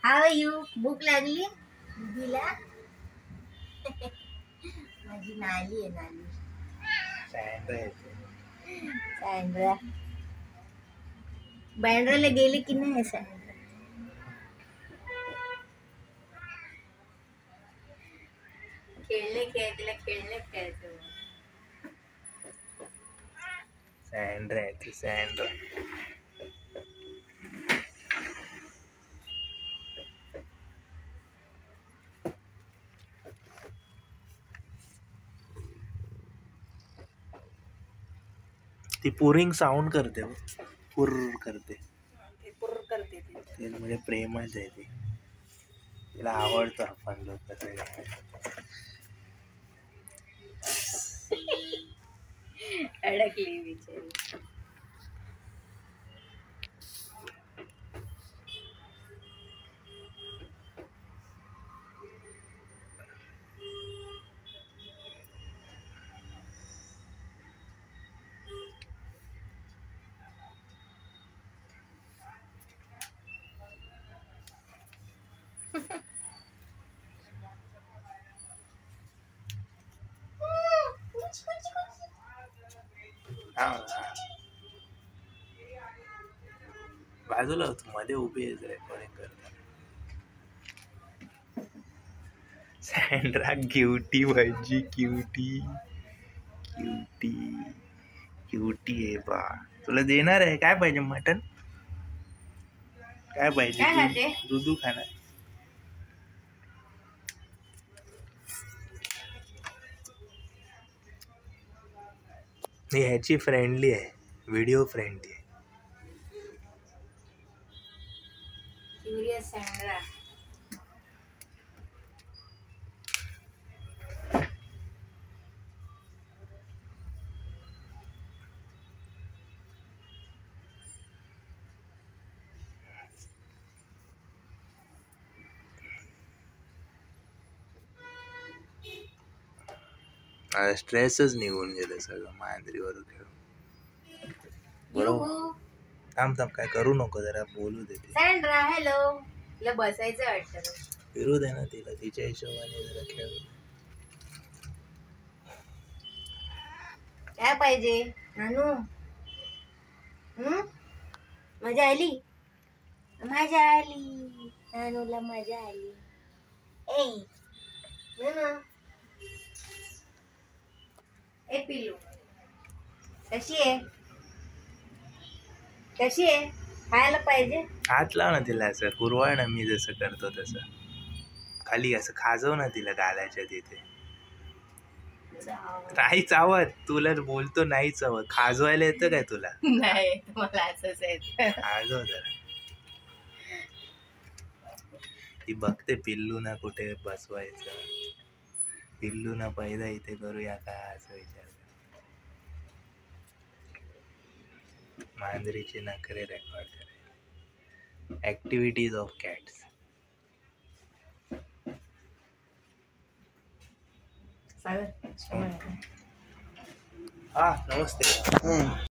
how you भूक लागली दीदीला माझी नाली आहे नाली सँड्रा बँड्राला गेले की नाही सँड्रा खेळले खेळ तिला खेळले खेळतो सँड्रा आहे ती सँड्रा ती पुरिंग साऊंड करते पुर करते ते म्हणजे प्रेमच आहे ती तिला आवडतं आपण लोक अडकली बिचारी बाजूला होतो मध्ये उभी आहे रेकॉर्डिंग करताना सँड्रा क्युटी भाजी क्युटी क्युटी क्युटी आहे बा तुला देणार आहे काय पाहिजे मटन काय पाहिजे दूध खाणार ह्याची फ्रेंडली आहे व्हिडिओ फ्रेंडली आहे क्युरियस सँड्रा स्ट्रेसच निघून गेलं सगळं मांजरीवर खेळून बरोबर थांब थांब काय करू नको जरा बोलू दे सँड्रा हॅलो तिला बसायचं वाटतं फिरू दे ना तिला तिच्या हिशोबाने जरा खेळू काय पाहिजे नानू मजा आली नानूला मजा आली ए नानू ए पिल्लू कशी आहे खायला पाहिजे हात लाव ना तिला असं कुरवाळ ना मी जसं करतो तसं खाली असं खाजव ना तिला गालाच्या तिथे नाही चावत तुला बोलतो नाही चावत खाजवायला येतं काय तुला नाही मला असंच आहे खाजव जरा ती बघते पिल्लू ना कुठे बसवायचं पिल्लू ना पहिला इथे करूया का असं विचार मांजरीचे नखरे रेकॉर्ड करायचे ऍक्टिव्हिटीज ऑफ कॅट्स हा नमस्ते